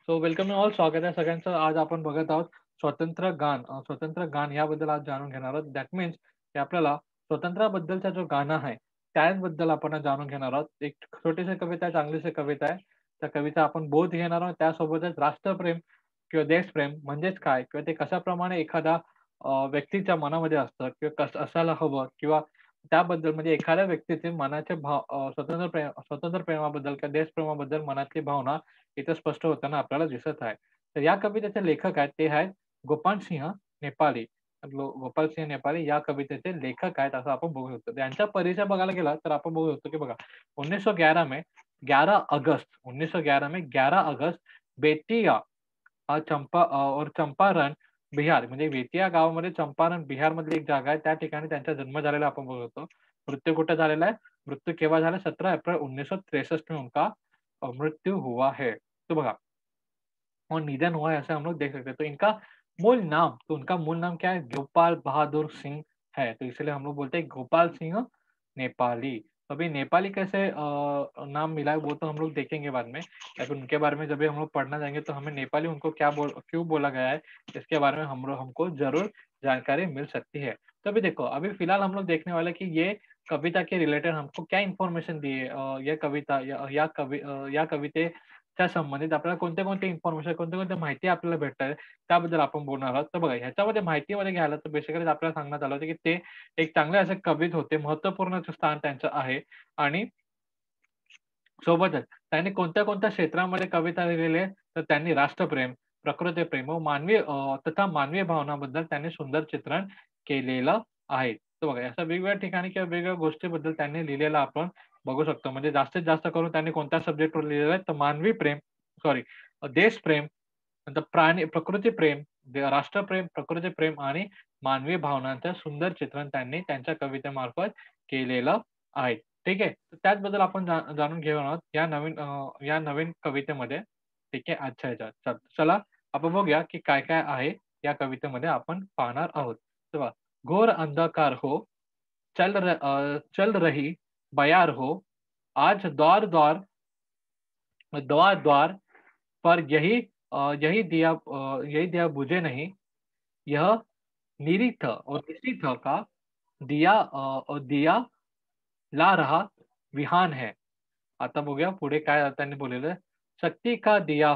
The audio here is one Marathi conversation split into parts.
सो वेलकम ऑल, स्वागत आहे सगळ्यांचं. आज आपण बघत आहोत स्वतंत्र गान. स्वतंत्र गान याबद्दल आज जाणून घेणार आहोत. दॅट मीन्स की आपल्याला स्वातंत्र्याबद्दलचा जो गाणं आहे, त्याबद्दल आपण आज जाणून घेणार आहोत. एक छोटीशी कविता आहे, चांगलीशी कविता आहे. त्या कविता आपण बोध घेणार आहोत. त्यासोबतच राष्ट्रप्रेम किंवा देशप्रेम म्हणजेच काय? किंवा ते कशाप्रमाणे एखाद्या व्यक्तीच्या मनामध्ये असतं किंवा कसं असायला हवं किंवा त्याबद्दल म्हणजे एखाद्या व्यक्तीचे मनाचे भाव स्वतंत्र प्रेमाबद्दल किंवा देशप्रेमाबद्दल मनातली भावना इथं स्पष्ट होताना आपल्याला दिसत आहे. तर या कवितेचे लेखक आहेत ते आहेत गोपालसिंह नेपाळी. गोपालसिंह नेपाळी या कवितेचे लेखक आहेत असं आपण बघू शकतो. त्यांचा परिचय बघायला गेला तर आपण बघू शकतो की बघा 1911 में 11 अगस्त 1911 में 11 अगस्त बेतिया और चंपारण बिहार म्हणजे बेतिया गावामध्ये चंपारण बिहारमधली एक जागा आहे. त्या ठिकाणी त्यांचा जन्म झालेला आपण बघू शकतो. मृत्यू कुठे झालेला आहे? मृत्यू केव्हा झाला? 17 अप्रैल 1963 में उनका मृत्यु हुआ है। तो बघा और निधन हुआ है ऐसा हम लोग देख सकते हैं। तो इनका मूल नाम क्या है? गोपाल बहादुर सिंह है। तो इसलिए हम लोग बोलते हैं गोपाल सिंह नेपाली। तो अभी नेपाली कैसे नाम मिला है वो तो हम लोग देखेंगे बाद में। या फिर उनके बारे में जब भी हम लोग पढ़ना जाएँगे तो हमें नेपाली उनको क्यों बोला गया है, इसके बारे में हमको ज़रूर जानकारी मिल सकती है। तो अभी देखो, अभी फ़िलहाल हम लोग देखने वाले हैं कि ये कविता के रिलेटेड हमको क्या इन्फॉर्मेशन दी है। यह कविता या कवितेच्या संबंधित आपल्याला कोणते-कोणते इन्फॉर्मेशन, कोणत्या-कोणत्या माहिती आपल्याला भेटत आहे, त्याबद्दल आपण बोलणार आहोत. तर बघा ह्याच्यामध्ये माहितीमध्ये घ्यायला तर बेसिकली आपल्याला सांगण्यात आलं होतं, की ते एक चांगले असे कवीच होते. महत्त्वपूर्ण स्थान त्यांचं आहे आणि सोबतच त्यांनी कोणत्या-कोणत्या क्षेत्रामध्ये कविता लिहिलेली आहे, तर त्यांनी राष्ट्रप्रेम, प्रकृतीप्रेम व तथा मानवीय भावनाबद्दल त्यांनी सुंदर चित्रण केलेलं आहे. तर बघा अशा वेगवेगळ्या ठिकाणी किंवा वेगवेगळ्या गोष्टीबद्दल त्यांनी लिहिलेलं आपण बघू शकतो. म्हणजे जास्तीत जास्त करून त्यांनी कोणत्या सब्जेक्टवर लिहिलेलं आहे, तर देशप्रेम, नंतर प्रकृतीप्रेम, राष्ट्रप्रेम, प्रकृतीप्रेम आणि मानवी भावनांचं सुंदर चित्रण त्यांनी त्यांच्या कवितेमार्फत केलेलं आहे. ठीक आहे. तर त्याचबद्दल आपण जाणून घेणार आहोत या नवीन कवितेमध्ये. ठीक आहे. आजच्या ह्याच्यात. चला आपण बघूया की काय-काय आहे या कवितेमध्ये आपण पाहणार आहोत. तेव्हा घोर अंधकार हो, चल रही बयार हो, आज द्वार-द्वार पर यही दिया बुझे नहीं, यह निरी था का दिया ला रहा विहान है. आता बघूया पुढे काय त्यांनी बोललेलं आहे. शक्ति का दिया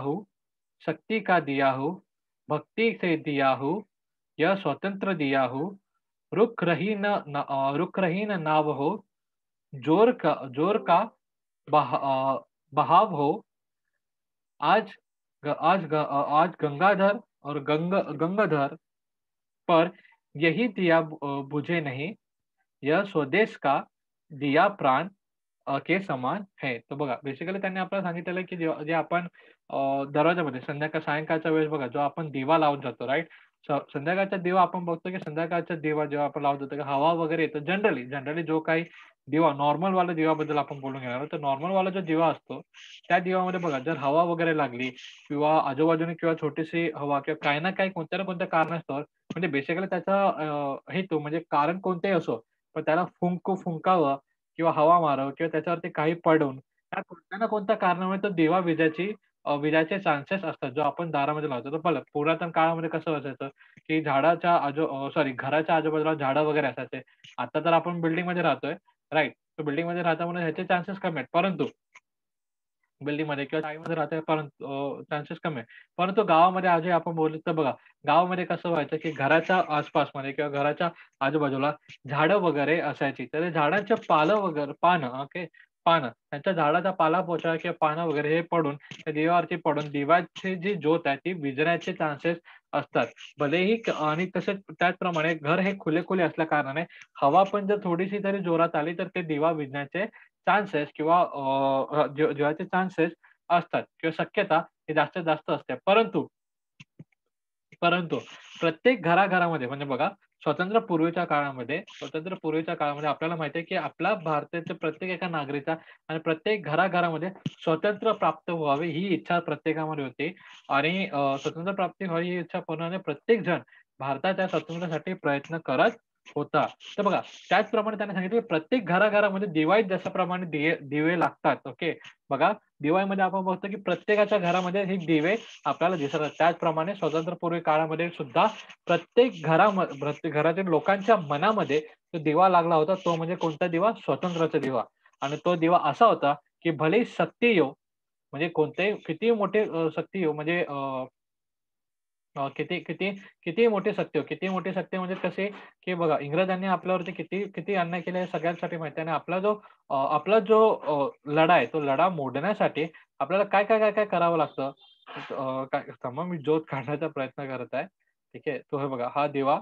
हूँ, भक्ति से दिया हूँ, यह स्वतंत्र दिया हूँ, रुख रही न नाव हो, जोर का बहाव हो, आज आज गंगाधर और गंगाधर पर यही दिया बुझे नहीं, यह स्वदेश का दिया प्राण के समान है. तर बघा बेसिकली त्यांनी आपल्याला सांगितलेलं आहे, की जे आपण दरवाजामध्ये सायंकाळच्या वेळेस बघा जो आपण दिवा लावून जातो राइट? संध्याकाळचा दिवा आपण बघतो, की संध्याकाळचा दिवा जेव्हा आपण लावत जातो, हवा वगैरे येतं जनरली जो काही दिवा नॉर्मल वाला दिव्याबद्दल आपण बोलून घेणार आहोत. तर नॉर्मल वाला जो दिवा असतो, त्या दिव्यामध्ये बघा जर हवा वगैरे लागली किंवा आजूबाजूने किंवा छोटीशी हवा किंवा काही ना काही कोणत्या ना कोणत्या कारणास्तव म्हणजे बेसिकली त्याचा हेतू म्हणजे कारण कोणतेही असो, पण त्याला फुंकावं किंवा हवा मारावं किंवा त्याच्यावरती काही पडून त्या कोणत्या ना कोणत्या कारणामुळे तो दिवा विजायचे चान्सेस असतात, जो आपण दारामध्ये लावतो. तर बघा पुरातन काळामध्ये कसं असायचं, की घराच्या आजूबाजूला झाडं वगैरे असायचे. आता तर आपण बिल्डिंगमध्ये राहतोय, राइट? तर बिल्डिंगमध्ये राहता ह्याचे चान्सेस कमी आहेत. परंतु बिल्डिंगमध्ये किंवा चाळीमध्ये राहतोय परंतु चान्सेस कमी आहेत. परंतु गावामध्ये आजही आपण बोललो तर बघा, गावामध्ये कसं व्हायचं, की घराच्या आसपासमध्ये किंवा घराच्या आजूबाजूला झाडं वगैरे असायची. तर ते झाडांचे पानं त्यांच्या झाडाचा पालापाचोळा किंवा पानं वगैरे हे पडून त्या दिव्यावरती पडून दिव्याची जी ज्योत आहे ती विझण्याचे चान्सेस असतात. भलेही आणि तसेच त्याचप्रमाणे घर हे खुले-खुले असल्या कारणाने हवा पण जर थोडीशी जरी जोरात आली तर ते दिवा विझण्याचे चान्सेस किंवा जेवायचे चान्सेस असतात किंवा शक्यता ही जास्तीत जास्त असते. परंतु प्रत्येक घराघरामध्ये म्हणजे बघा स्वातंत्र्यपूर्वीच्या काळामध्ये आपल्याला माहिती आहे, की आपल्या भारताच्या प्रत्येक एका नागरिका आणि प्रत्येक घराघरामध्ये स्वातंत्र्य प्राप्त व्हावे ही इच्छा प्रत्येकामध्ये होती आणि स्वातंत्र्य प्राप्ती व्हावी ही इच्छा पूर्णपणे प्रत्येक जण भारताच्या स्वातंत्र्यासाठी प्रयत्न करत होता. तर बघा त्याचप्रमाणे त्यांनी सांगितलं, की प्रत्येक घराघरामध्ये दिवाळीत जशाप्रमाणे दिवे लागतात. ओके. बघा दिवाळीमध्ये आपण बघतो की प्रत्येकाच्या घरामध्ये हे दिवे आपल्याला दिसतात. त्याचप्रमाणे स्वातंत्र्यपूर्वी काळामध्ये सुद्धा प्रत्येक घरातील लोकांच्या मनामध्ये जो दिवा लागला होता तो म्हणजे कोणता दिवा? स्वातंत्र्याचा दिवा. आणि तो दिवा असा होता की भलेही सत्य येवो, म्हणजे कोणतेही कितीही मोठे सत्य येवो म्हणजे किती किती कितीही मोठे सत्य हो, कितीही मोठे सत्य म्हणजे कसे, की बघा इंग्रजांनी आपल्यावरती किती किती अन्याय केले हे सगळ्यांसाठी माहिती आहे आणि आपला जो लढा आहे, तो लढा मोडण्यासाठी आपल्याला काय करावं लागतं? काय थांबा मी ज्योत काढण्याचा प्रयत्न करत आहे. ठीक आहे. तो हे बघा हा दिवा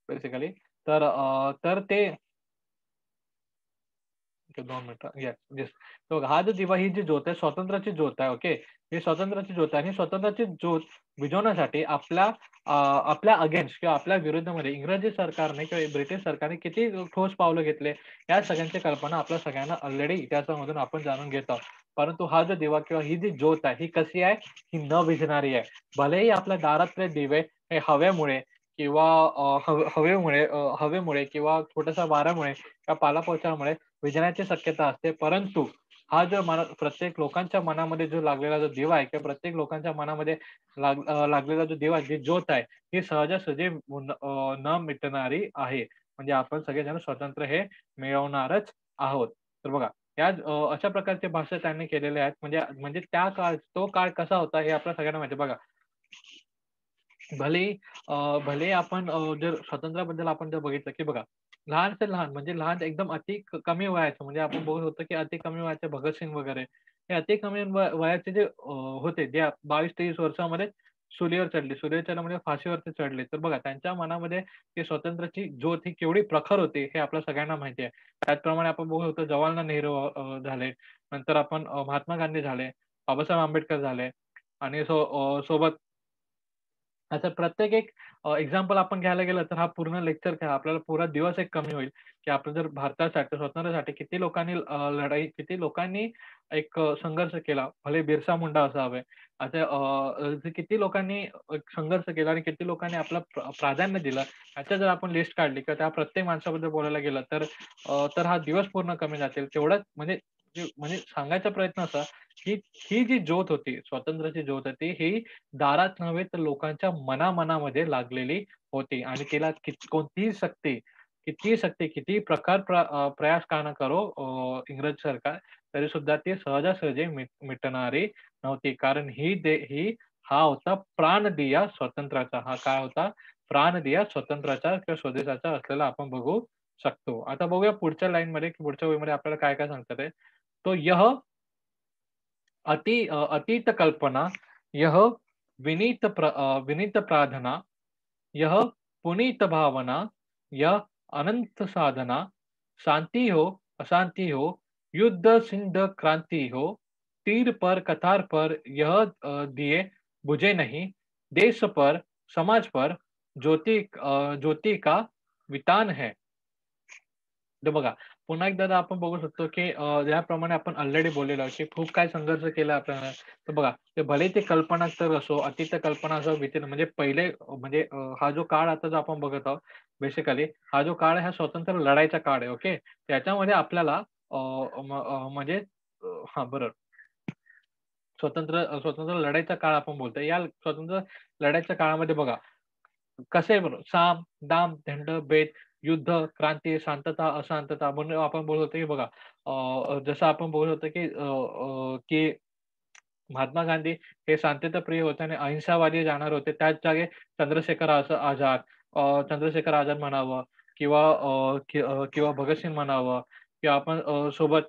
बेसिकली तर ते 2 मिनिटं. Yes, yes. तो बघा, हा जो दिवा, ही जी ज्योत आहे, स्वातंत्र्याची ज्योत आहे. ओके. ही स्वातंत्र्याची ज्योत आहे आणि स्वातंत्र्याची ज्योत विझवण्यासाठी आपल्या अगेन्स्ट किंवा आपल्या विरुद्धमध्ये इंग्रजी सरकारने किंवा ब्रिटिश सरकारने किती ठोस पावलं घेतले, या सगळ्यांची कल्पना आपल्या सगळ्यांना ऑलरेडी इतिहासामधून आपण जाणून घेत आहोत. परंतु हा जो दिवा किंवा ही जी ज्योत आहे, ही कशी आहे? ही न विझणारी आहे. भलेही आपल्या दारातले दिवे हे हवेमुळे किंवा हवेमुळे किंवा छोट्याशा वाऱ्यामुळे किंवा पालापावसामुळे विझण्याची शक्यता असते. परंतु हा जो प्रत्येक लोकांच्या मनामध्ये जो लागलेला जो दिवा आहे किंवा प्रत्येक लोकांच्या मनामध्ये लागलेला जो दिवा, जी ज्योत आहे, ही सहजासहजी न मिटणारी आहे. म्हणजे आपण सगळेजण स्वातंत्र्य हे मिळवणारच आहोत. तर बघा, अशा प्रकारचे भाष्य त्यांनी केलेले आहेत. म्हणजे म्हणजे तो काळ कसा होता हे आपल्या सगळ्यांना माहिती आहे. बघा, भलेही भलेही आपण जर स्वातंत्र्याबद्दल आपण जर बघितलं, की बघा, लहान ते लहान म्हणजे लहान एकदम कमी वयाचं म्हणजे आपण बघत होतो, की अति कमी वयाचे भगतसिंग वगैरे हे अति कमी वयाचे जे होते, जे 22-23 वर्षामध्ये चुलीवर चढले. चुलीवर चढले म्हणजे फाशीवरती चढले. तर बघा त्यांच्या मनामध्ये ती स्वातंत्र्याची ज्योत ही केवढी प्रखर होती हे आपल्या सगळ्यांना माहिती आहे. त्याचप्रमाणे आपण बघत होतो जवाहरलाल नेहरू झाले. नंतर आपण महात्मा गांधी झाले, बाबासाहेब आंबेडकर झाले आणि सोबत असं प्रत्येक एक एक्झाम्पल आपण घ्यायला गेलं तर हा पूर्ण लेक्चर काय आपल्याला पुरा दिवस एक कमी होईल, की आपण जर भारतासाठी, स्वातंत्र्यासाठी किती लोकांनी संघर्ष केला. भले बिरसा मुंडा असावे, किती लोकांनी एक संघर्ष केला आणि किती लोकांनी आपलं प्राधान्य दिलं. ह्याच्या जर आपण लिस्ट काढली किंवा त्या प्रत्येक माणसाबद्दल बोलायला गेलं तर हा दिवस पूर्ण कमी जातील. तेवढंच म्हणजे सांगायचा प्रयत्न असा, की ही जी ज्योत होती, स्वातंत्र्याची ज्योत होती, ही दारात नव्हे तर लोकांच्या मनामनामध्ये लागलेली होती आणि तिला कितीही प्रयास का ना करो इंग्रज सरकार, तरी सुद्धा ती सहजासहजी मिटणारी नव्हती. कारण हा होता प्राणदिया स्वातंत्र्याचा. हा काय होता? प्राणदिया स्वातंत्र्याचा किंवा स्वदेशाचा असलेला आपण बघू शकतो. आता बघूया पुढच्या लाईनमध्ये, पुढच्या ओळीमध्ये आपल्याला काय-काय सांगतात आहे. तो अतीत कल्पना, यह विनीत प्रार्थना, यह पुनीत भावना, यह अनंत साधना, शांति हो, अशांति हो, युद्ध सिंध क्रांति हो, तीर पर कतार पर यह दिए बुझे नहीं, देश पर समाज पर ज्योति का वितान है. तर बघा, पुन्हा एकदा आपण बघू शकतो, की ज्याप्रमाणे आपण ऑलरेडी बोललेलो आहोत, की खूप काही संघर्ष केला आपल्याला. तर बघा, ते भले ते कल्पना तर असो, अतीत कल्पना असो, म्हणजे पहिले म्हणजे हा जो काळ आता जो आपण बघत आहोत, बेसिकली हा जो काळ आहे, हा स्वातंत्र्य लढाईचा काळ आहे. ओके. त्याच्यामध्ये आपल्याला म्हणजे बरोबर. स्वतंत्र लढाईचा काळ आपण बोलतोय. या स्वतंत्र लढाईच्या काळामध्ये बघा, कसे बरं साम, दाम, दंड, भेद, युद्ध, क्रांती, शांतता, अशांतता म्हणून आपण बोलत होतो, की बघा जसं आपण बोलत होतो, की महात्मा गांधी हे शांतताप्रिय होते आणि अहिंसावादी जाणार होते. त्याच जागी आझाद चंद्रशेखर आझाद म्हणावं किंवा भगतसिंग म्हणावं किंवा आपण सोबत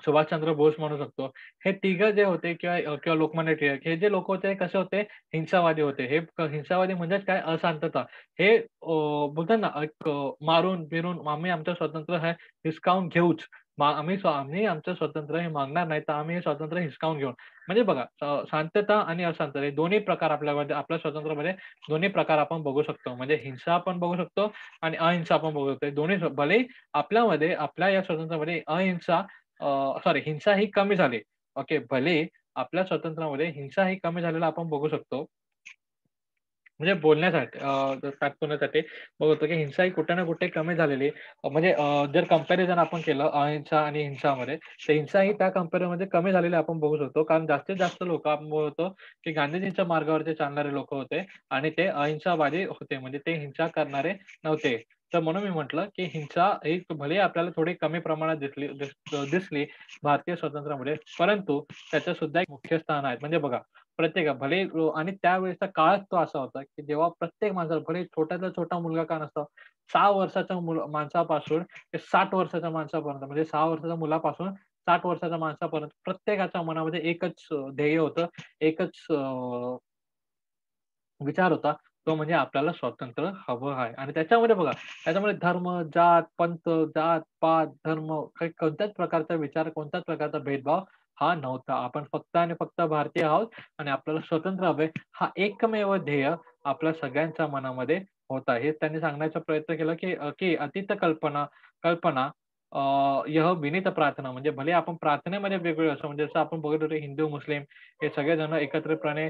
सुभाषचंद्र बोस म्हणू शकतो. हे तिघं जे होते किंवा लोकमान्य टिळक हे जे लोक होते, हे कसे होते? हिंसावादी होते. हिंसावादी म्हणजेच काय? अशांतता. हे बोलतात ना, मारून-बिरून आम्ही आमचं स्वातंत्र्य हे हिसकावून घेऊच. आम्ही आमचं स्वातंत्र्य हे मागणार नाही, तर आम्ही हे स्वातंत्र्य हिसकावून घेऊ. म्हणजे बघा, शांतता आणि अशांतता हे दोन्ही प्रकार आपल्या स्वातंत्र्यामध्ये दोन्ही प्रकार आपण बघू शकतो. म्हणजे हिंसा आपण बघू शकतो आणि अहिंसा आपण बघू शकतो. हे दोन्ही भलेही आपल्या या स्वातंत्र्यामध्ये हिंसा ही कमी झाली. ओके. भले आपल्या स्वातंत्र्यामध्ये हिंसा ही कमी झालेला आपण बघू शकतो. म्हणजे बोलण्यासाठी तात्पुरण्यासाठी बघतो की हिंसा ही कुठे ना कुठे कमी झालेली आहे. म्हणजे जर कंपॅरिझन आपण केलं अहिंसा आणि हिंसामध्ये, तर हिंसा ही त्या कंपॅरिझनमध्ये कमी झालेली आपण बघू शकतो. कारण जास्तीत जास्त लोकं आपण बघतो की गांधीजींच्या मार्गावरती चालणारे लोकं होते आणि ते अहिंसावादी होते. म्हणजे ते हिंसा करणारे नव्हते. तर म्हणून मी म्हटलं की हिंसा ही भलेही आपल्याला थोडी कमी प्रमाणात दिसली भारतीय स्वातंत्र्यामध्ये, परंतु त्याचं सुद्धा एक मुख्य स्थान आहे. म्हणजे बघा भले आणि त्यावेळेचा काळच तो असा होता, की जेव्हा प्रत्येक माणसाला भले छोट्यातला छोटा मुलगा का नसतो, 6 वर्षाच्या माणसापासून ते 60 वर्षाच्या माणसापर्यंत म्हणजे 6 वर्षाच्या मुलापासून 60 वर्षाच्या माणसापर्यंत प्रत्येकाच्या मनामध्ये एकच ध्येय होतं, एकच विचार होता, तो म्हणजे आपल्याला स्वातंत्र्य हवं आहे आणि त्याच्यामध्ये बघा, त्याच्यामध्ये धर्म, जात, पंथ, जात-पात, धर्म काही कोणत्याच प्रकारचा विचार, कोणत्याच प्रकारचा भेदभाव हा नव्हता. आपण फक्त आणि फक्त भारतीय आहोत आणि आपल्याला स्वातंत्र्य हवे हा एकमेव ध्येय आपल्या सगळ्यांच्या मनामध्ये होता. हे त्यांनी सांगण्याचा प्रयत्न केला, की अतीत कल्पना कल्पना यह विनीत प्रार्थना म्हणजे भले आपण प्रार्थनेमध्ये वेगवेगळे असो म्हणजे जसं आपण बघत होतो हिंदू, मुस्लिम हे सगळेजण एकत्रितपणे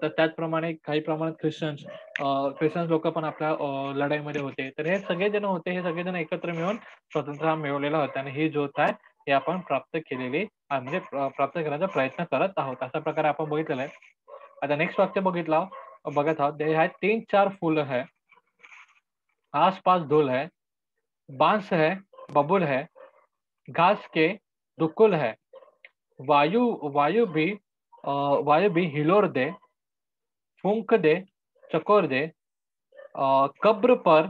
तर त्याचप्रमाणे काही प्रमाणात ख्रिश्चन्स लोकं पण आपल्या लढाईमध्ये होते. तर हे सगळेजण होते, हे सगळेजण एकत्र मिळून स्वातंत्र्य हा मिळवलेला होता आणि ही ज्योत आहे, ही आपण प्राप्त केलेली आहे. म्हणजे प्राप्त करण्याचा प्रयत्न करत आहोत. अशा प्रकारे आपण बघितलेलं आहे. आता नेक्स्ट वाक्य बघत आहोत. ते आहे 3-4 फूल है, आस-पास धूल है, बाँस है, बबूल है, घास के दुकुल है, वायु वायु भी अ, वायु भी हिलोर दे, फूँक दे, चकोर दे, कब्र पर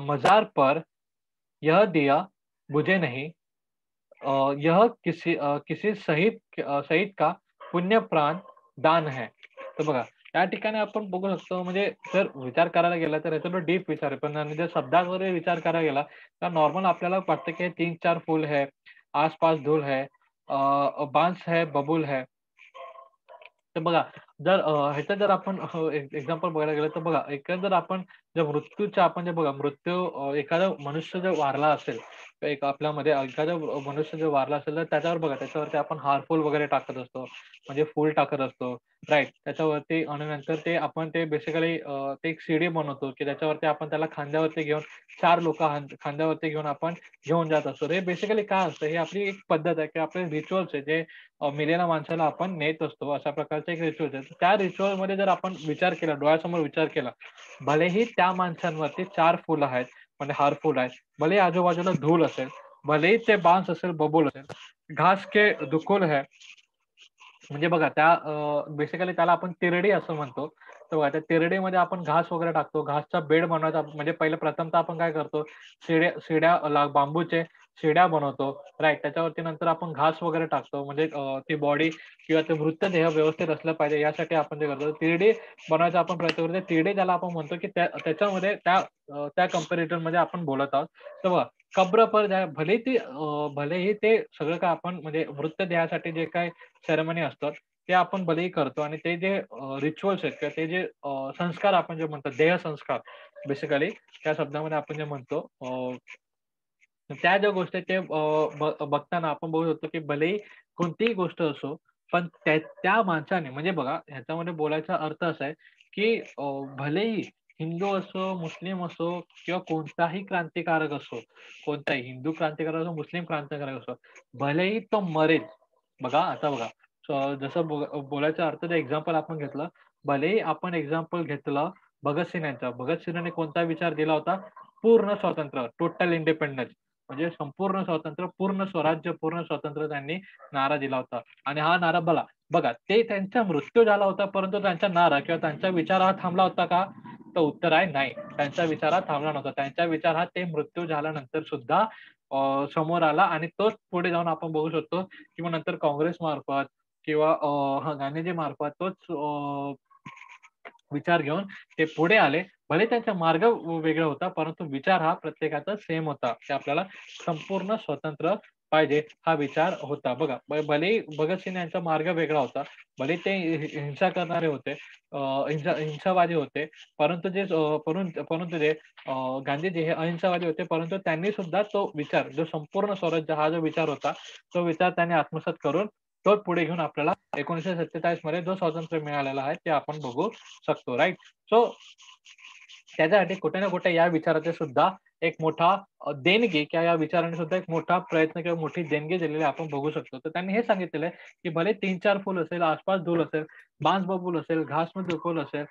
मज़ार पर यह दिया बुझे नहीं, यह किसी शहीद का पुण्य प्राण दान है. तर बघा, त्या ठिकाणी आपण बघू शकतो म्हणजे जर विचार करायला गेला तर याच्यावर डीप विचार आहे. पण आणि जर शब्दांवर विचार करायला गेला, तर नॉर्मल आपल्याला वाटतं की 3-4 फूल है, आस-पास धूल है, बाँस है, बबूल है. तर बघा, ह्याचं जर आपण एक्झाम्पल बघायला गेलं तर बघा, एकंदर आपण जर मृत्यूच्या आपण जे बघा एखादा मनुष्य जर वारला असेल, तर एक आपल्यामध्ये एखादा मनुष्य जर वारला असेल, तर त्याच्यावर बघा त्याच्यावरती आपण हारफूल वगैरे टाकत असतो. म्हणजे फूल टाकत असतो, राइट. त्याच्यावरती आणि नंतर ते आपण ते बेसिकली ते एक सीडी बनवतो, की त्याच्यावरती आपण त्याला खांद्यावरती घेऊन 4 लोकं खांद्यावरती घेऊन आपण घेऊन जात असतो. हे बेसिकली काय असतं, ही आपली एक पद्धत आहे, की आपले रिच्युअल्स आहे जे मेलेल्या माणसाला आपण नेत असतो. अशा प्रकारचं एक रिच्युअल आहे. त्या रिच्युअलमध्ये जर आपण विचार केला, डोळ्यासमोर विचार केला, भलेही त्या माणसांवरती 4 फुलं आहेत, म्हणजे हारफूल आहेत. भलेही आजूबाजूला धूल असेल, भलेही ते बांस असेल, बबूल असेल, घास के दुकुल है, म्हणजे बघा बेसिकली त्याला आपण तिरडी असं म्हणतो. तर बघा त्या तिरडीमध्ये आपण घास वगैरे टाकतो. घासचा बेड बनवायचा म्हणजे पहिलं प्रथमतः आपण काय करतो, शिड्या शिड्या बांबूचे शिड्या बनवतो, राइट. त्याच्यावरती नंतर आपण घास वगैरे टाकतो. म्हणजे ती बॉडी किंवा ते मृतदेह व्यवस्थित असलं पाहिजे यासाठी आपण ते करतो. तिरडी बनवायचा आपण प्रयत्न करतो. तिरडी त्याला आपण म्हणतो, की त्याच्यामध्ये त्या कंपॅरिझनमध्ये आपण बोलत आहोत. तर बघा कब्र पर जाय भलेही ते सगळं काय आपण म्हणजे मृतदेहासाठी जे काही सेरेमनी असतात, ते आपण भलेही करतो आणि ते जे रिच्युअल्स आहेत किंवा ते जे संस्कार आपण जे म्हणतो देहसंस्कार बेसिकली त्या शब्दामध्ये आपण जे म्हणतो त्या ज्या गोष्टी आहेत ते बघताना आपण बघू शकतो, की भलेही कोणतीही गोष्ट असो, पण त्या माणसाने म्हणजे बघा ह्याच्यामध्ये बोलायचा अर्थ असा आहे, की भलेही हिंदू असो, मुस्लिम असो किंवा कोणताही क्रांतिकारक असो, कोणताही हिंदू क्रांतिकारक असो, मुस्लिम क्रांतिकारक असो, भलेही तो मरेल. बघा, आता बघा, जसं बोलायचा अर्थ ते एक्झाम्पल आपण घेतलं. भलेही आपण एक्झाम्पल घेतलं भगतसिंग यांचा. भगतसिंगांनी कोणता विचार दिला होता? पूर्ण स्वातंत्र्य, टोटल इंडिपेंडन्स. म्हणजे संपूर्ण स्वातंत्र्य, पूर्ण स्वराज्य, पूर्ण स्वातंत्र्य त्यांनी नारा दिला होता. आणि हा नारा बघा बघा ते त्यांचा मृत्यू झाला होता, परंतु त्यांचा नारा किंवा त्यांचा विचार हा थांबला होता का? तर उत्तर आहे नाही. त्यांचा विचार हा थांबला नव्हता. त्यांचा विचार हा ते मृत्यू झाल्यानंतर सुद्धा समोर आला आणि तोच पुढे जाऊन आपण बघू शकतो किंवा नंतर काँग्रेस मार्फत किंवा गांधीजी मार्फत तोच विचार घेऊन ते पुढे आले. भले त्यांचा मार्ग वेगळा होता, परंतु विचार हा प्रत्येकाचा सेम होता, की आपल्याला संपूर्ण स्वतंत्र पाहिजे, हा विचार होता. बघा, भलेही भगतसिंग यांचा मार्ग वेगळा होता. भले ते हिंसा करणारे होते, हिंसावादी होते, परंतु परंतु जे गांधीजी हे अहिंसावादी होते, परंतु त्यांनी सुद्धा तो विचार, जो संपूर्ण स्वराज्य हा जो विचार होता, तो विचार त्यांनी आत्मसात करून तोच पुढे घेऊन आपल्याला 1947 मध्ये जो स्वातंत्र्य मिळालेला आहे ते आपण बघू शकतो, राइट? सो त्याच्यासाठी कुठे ना कुठे या विचाराचे सुद्धा एक मोठा देणगी किंवा या विचाराने सुद्धा एक मोठा प्रयत्न किंवा मोठी देणगी दिलेली आपण बघू शकतो. तर त्यांनी हे सांगितलेलं आहे, की भले 3-4 फूल असेल, आसपास धूल असेल, बांस बबूल असेल, घास में दुखोल असेल,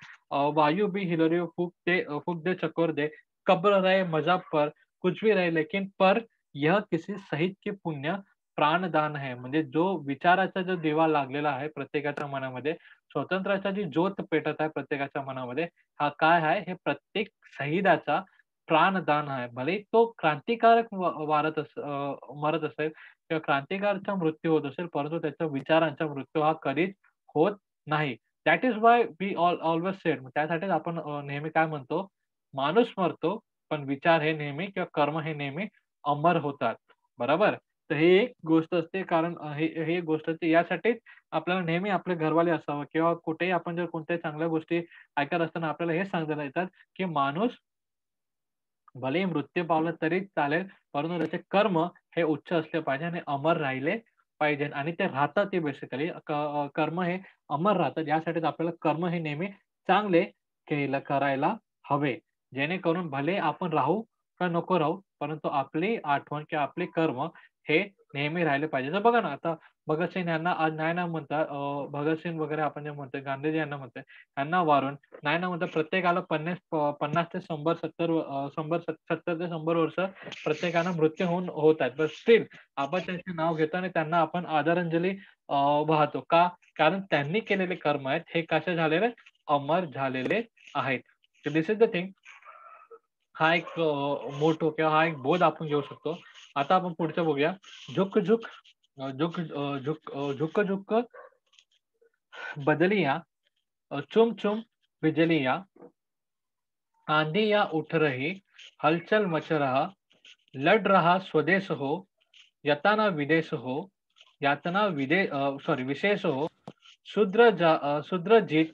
वायु भी हिलोरे फूँक दे चकोर दे, कब्र रहे मज़ाब पर, कुछ भी रहे लेकिन पर यह किसी शहीद के पुण्य प्राणदान है. म्हणजे जो विचाराचा जो दिवा लागलेला आहे प्रत्येकाच्या मनामध्ये, स्वातंत्र्याची जी ज्योत पेटत आहे प्रत्येकाच्या मनामध्ये, हा काय आहे? हे प्रत्येक शहिदाचा प्राणदान आहे. भलेही तो क्रांतिकारक मरत असेल किंवा क्रांतिकारकचा मृत्यू होत असेल, परंतु त्याच्या विचारांचा मृत्यू हा कधीच होत नाही. That is why we always said त्यासाठीच आपण नेहमी काय म्हणतो, माणूस मरतो, पण विचार हे नेहमी किंवा कर्म हे नेहमी अमर होतात. बरोबर? तर ही एक गोष्ट असते कारण ही एक गोष्ट असते यासाठीच आपल्याला नेहमी आपले घरवाले असावं किंवा कुठेही आपण जर कोणत्याही चांगल्या गोष्टी ऐकत असताना आपल्याला हेच सांगण्यात येतात, की माणूस भलेही मृत्यू पावला तरी चालेल, परंतु त्याचे कर्म हे उच्च असले पाहिजे आणि अमर राहिले पाहिजे आणि ते राहतात ते बेसिकली कर्म हे अमर राहतात. यासाठीच आपल्याला कर्म हे नेहमी चांगले करायला हवे. जेणेकरून भले आपण राहू का नको राहू, परंतु आपली आठवण किंवा आपले कर्म हे नेहमी राहिले पाहिजे. तर बघा ना, आता भगतसिंग यांना आज नाही ना म्हणता भगतसिंग वगैरे आपण जे म्हणतोय, गांधीजी यांना म्हणतोय, यांना वारून नाही ना म्हणता प्रत्येकाला 50 ते 100 ते 100 वर्ष प्रत्येकाला मृत्यू होत आहेत. बट स्टिल आपण त्यांचे नाव घेतो आणि त्यांना आपण आदरांजली वाहतो. का? कारण त्यांनी केलेले कर्म आहेत हे कसे झालेले? अमर झालेले आहेत. दिस इज द थिंग. हा एक मोटो किंवा हा एक बोध आपण घेऊ शकतो. आता आपण पुढचं बघूया. झुक झुक झुक झुक झुक झुक बदलियाँ चुम चुम बिजलियाँ आंधी या उठ रही हलचल मच रहा लड़ रहा स्वदेश हो यताना विदेश हो विशेष हो शूद्र जीत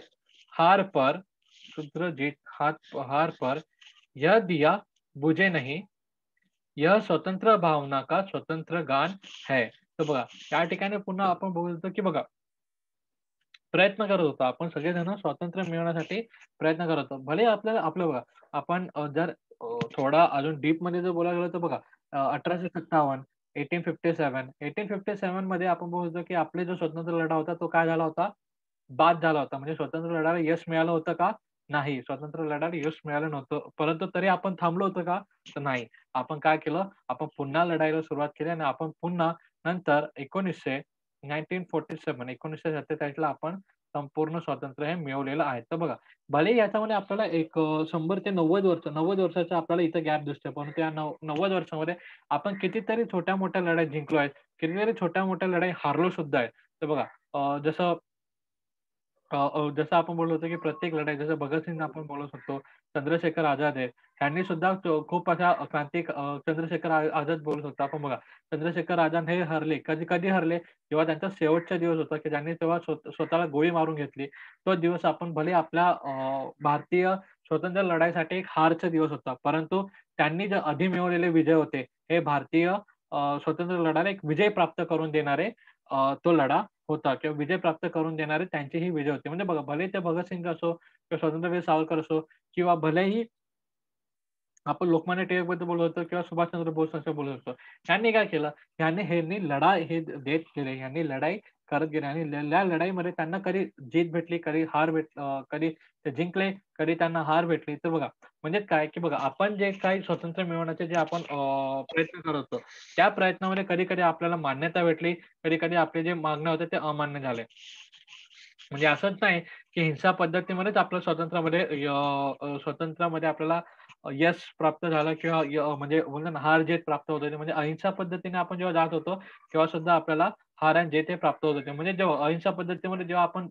हार पर शूद्र जीत हार पर यह दिया बुझे नहीं यह स्वतंत्र भावना का स्वतंत्र गान है. तर बघा त्या ठिकाणी पुन्हा आपण बघू शकतो की बघा प्रयत्न करत होतो. आपण सगळेजण स्वातंत्र्य मिळवण्यासाठी प्रयत्न करत होतो. भले आपल्याला आपलं बघा, आपण जर थोडा अजून डीपमध्ये जर बोलायला गेलो तर बघा 1857, 1857 मध्ये आपण बघू शकतो, की आपले जो स्वतंत्र लढा होता तो काय झाला होता? बाद झाला होता. म्हणजे स्वतंत्र लढ्याला यश मिळालं होतं का? नाही. स्वतंत्र लढ्याला यश मिळालं नव्हतं. परंतु तरी आपण थांबलो होतो का? तर नाही. आपण काय केलं? आपण पुन्हा लढायला सुरुवात केली आणि आपण पुन्हा नंतर 1947 ला आपण संपूर्ण स्वातंत्र्य हे मिळवलेलं आहे. तर बघा, भलेही याच्यामध्ये आपल्याला एक 100 ते 90 वर्षाचा आपल्याला इथं गॅप दिसतोय. परंतु या 90 वर्षामध्ये आपण कितीतरी छोट्या-मोठ्या लढाई जिंकलो आहे. कितीतरी छोट्या-मोठ्या लढाई हारलो सुद्धा आहे. तर बघा जसं जसं आपण बोललो होतो, की प्रत्येक लढाई जसं भगतसिंग आपण बोलू शकतो, चंद्रशेखर आझाद आहे. ह्यांनी सुद्धा खूप अशा चंद्रशेखर आझाद बोलू शकतो आपण बघा. चंद्रशेखर आझाद हे हरले. कधी हरले? जेव्हा त्यांचा शेवटचा दिवस होता, की ज्यांनी तेव्हा स्वतःला गोळी मारून घेतली. तो दिवस आपण भले आपल्या भारतीय स्वातंत्र्य लढाईसाठी एक हारचा दिवस होता. परंतु त्यांनी जे आधी मिळवलेले विजय होते, हे भारतीय स्वातंत्र्य लढ्याला एक विजय प्राप्त करून देणारे तो लढा होता किंवा विजय प्राप्त करून देणारे त्यांचे ही विजय होते. म्हणजे बघा, भले ते भगतसिंग असो किंवा स्वातंत्र्यवीर सावरकर असो किंवा भलेही आपण लोकमान्य टिळकबद्दल बोलत होतो किंवा सुभाषचंद्र बोस असं बोलत होतो. त्यांनी काय केलं? ह्यांनी लढा हे देत गेले. ह्यांनी लढाई करत गेले आणि या लढाईमध्ये त्यांना कधी जीत भेटली, कधी ते जिंकले, कधी त्यांना हार भेटली. तर बघा, म्हणजे काय, की बघा आपण जे काही स्वातंत्र्य मिळवण्याचे जे आपण प्रयत्न करत होतो, त्या प्रयत्नामध्ये कधी-कधी आपल्याला मान्यता भेटली, कधी-कधी आपले जे मागण्या होत्या ते अमान्य झाले. म्हणजे असंच नाही, की हिंसा पद्धतीमध्येच आपलं स्वातंत्र्यामध्ये आपल्याला यश प्राप्त झालं किंवा म्हणजे बोलतो ना हार-जीत प्राप्त होत होते. म्हणजे अहिंसा पद्धतीने आपण जेव्हा जात होतो, तेव्हा सुद्धा आपल्याला हार आणि जीत हे प्राप्त होत होते. म्हणजे जेव्हा अहिंसा पद्धतीमध्ये जेव्हा आपण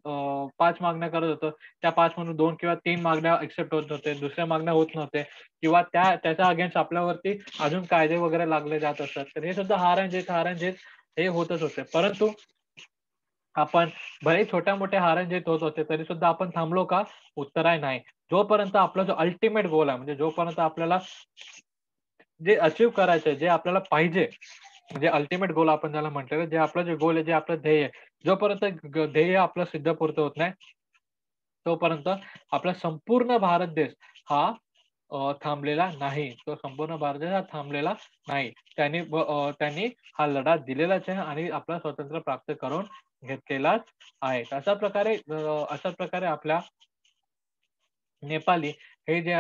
5 मागण्या करत होतो, त्या 5 मधून 2 किंवा 3 मागण्या एक्सेप्ट होत होते. दुसऱ्या मागण्या होत नव्हते किंवा त्याच्या अगेन्स्ट आपल्यावरती अजून कायदे वगैरे लागले जात असतात. तर हे सुद्धा हार आणि जीत हे होतच होते. परंतु आपण भलेही छोट्या-मोठ्या हार-जीत होत होते, तरी सुद्धा आपण थांबलो का? उत्तर आहे नाही. जोपर्यंत आपला जो अल्टिमेट गोल आहे, म्हणजे जोपर्यंत आपल्याला जे अचीव्ह करायचंय, जे आपल्याला पाहिजे, म्हणजे अल्टिमेट गोल आपण ज्याला म्हटलेलं, जे आपलं जे गोल आहे, जे आपलं ध्येय आहे. जोपर्यंत ध्येय आपलं सिद्धपूर्त होत नाही, तोपर्यंत आपला संपूर्ण भारत देश हा थांबलेला नाही. तो संपूर्ण भारत देश हा थांबलेला नाही. त्यांनी हा लढा दिलेलाच आहे आणि आपलं स्वातंत्र्य प्राप्त करून घेतलेलाच आहे. अशा प्रकारे आपल्या नेपाली हे जे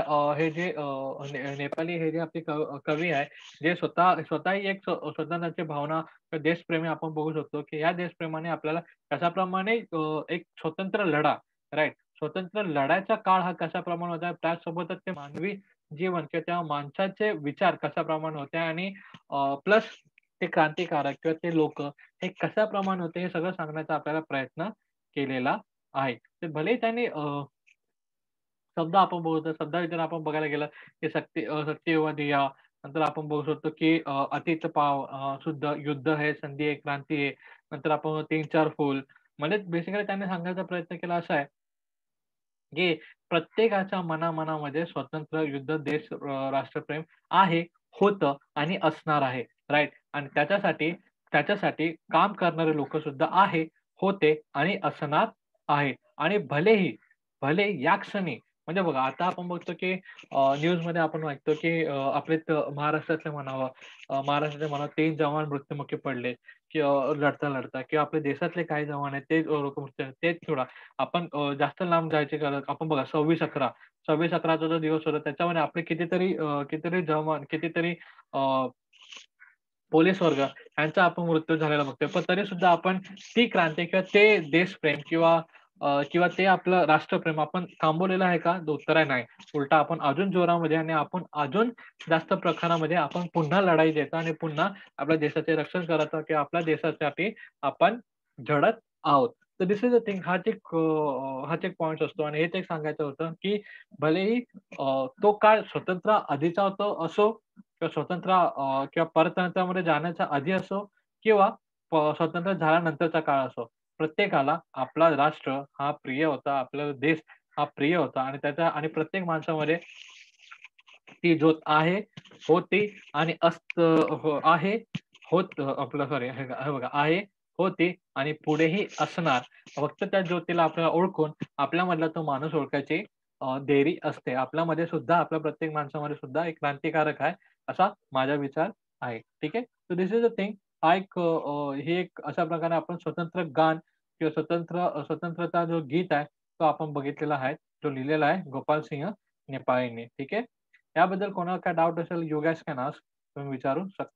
नेपाली हे जे आपले कवी आहे, जे स्वतःही एक स्वतंत्राची भावना, देशप्रेमी आपण बघू शकतो, की या देशप्रेमाने आपल्याला कशाप्रमाणे एक स्वतंत्र लढा, राइट. स्वतंत्र लढ्याचा काळ हा कशाप्रमाणे होता, त्यासोबतच ते मानवी जीवन किंवा त्या माणसाचे विचार कशाप्रमाणे होते आणि प्लस ते क्रांतिकारक किंवा ते लोकं हे कशाप्रमाणे होते, हे सगळं सांगण्याचा आपल्याला प्रयत्न केलेला आहे. ते भलेही त्यांनी शब्द आपण बघतो. शब्द जर आपण बघायला गेलं, की सत्य दिया. नंतर आपण बघू शकतो, की अतीत पाव, शुद्ध युद्ध है, संधी है, क्रांती है. नंतर आपण 3-4 फूल. म्हणजे बेसिकली त्यांनी सांगण्याचा प्रयत्न केला असा आहे, की प्रत्येकाच्या मनामध्ये स्वतंत्र, युद्ध, देश, राष्ट्रप्रेम आहे, होतं आणि असणार आहे. राइट. आणि त्याच्यासाठी काम करणारे लोकं सुद्धा आहे, होते आणि असणार आहेत. आणि भले या क्षणी म्हणजे बघा आता आपण बघतो, की न्यूजमध्ये आपण ऐकतो, की आपले महाराष्ट्रातले म्हणावं, महाराष्ट्राचे म्हणा 3 जवान मृत्युमुखी पडले, की लढता-लढता किंवा आपल्या देशातले काही जवान आहेत ते लोकं मृत्यू तेच सोडा. आपण जास्त लांब जायची गरज आपण बघा 26/11 26/11 चा जो दिवस होता त्याच्यामध्ये आपले कितीतरी जवान, कितीतरी अ, पोलीस वर्ग यांचा आपण मृत्यू झालेला बघतोय. पण तरीसुद्धा आपण ती क्रांती किंवा ते देशप्रेम किंवा ते आपलं राष्ट्रप्रेम आपण थांबवलेलं आहे का? तर उत्तर आहे नाही. उलटं आपण अजून जोरामध्ये आणि आपण अजून जास्त प्रमाणामध्ये आपण पुन्हा लढाई द्यायचा आणि पुन्हा आपल्या देशाचे रक्षण करायचं किंवा आपल्या देशासाठी आपण झडत आहोत. तर दिस इज द थिंग हाच एक पॉइंट असतो आणि हेच एक सांगायचं होतं, की भलेही तो काळ स्वतंत्र आधीचा असो किंवा किंवा परतंत्रामध्ये जाण्याच्या आधी असो किंवा स्वतंत्र झाल्यानंतरचा काळ असो. प्रत्येकाला आपला राष्ट्र हा प्रिय होता, आपला देश हा प्रिय होता आणि प्रत्येक माणसामध्ये ती ज्योत आहे, होती आणि आहे, आपलं सॉरी हे बघा आहे, होती आणि पुढेही असणार. फक्त त्या ज्योतीला आपल्याला ओळखून आपल्यामधला तो माणूस ओळखायची देरी असते. आपल्यामध्ये सुद्धा आपल्या प्रत्येक माणसामध्ये सुद्धा एक क्रांतिकारक आहे, असा माझा विचार आहे. ठीक आहे. So this is the thing. हे एक अशा प्रकारे आपण स्वतंत्र गान किंवा स्वतंत्रता जो गीत आहे, तो आपण बघितलेला आहे. जो लिहिलेला आहे गोपाल सिंह नेपाळीने. ठीक आहे. याबद्दल कोणाला काय डाउट असेल, यू गाईज कॅन आस्क. तुम्ही विचारू शकता.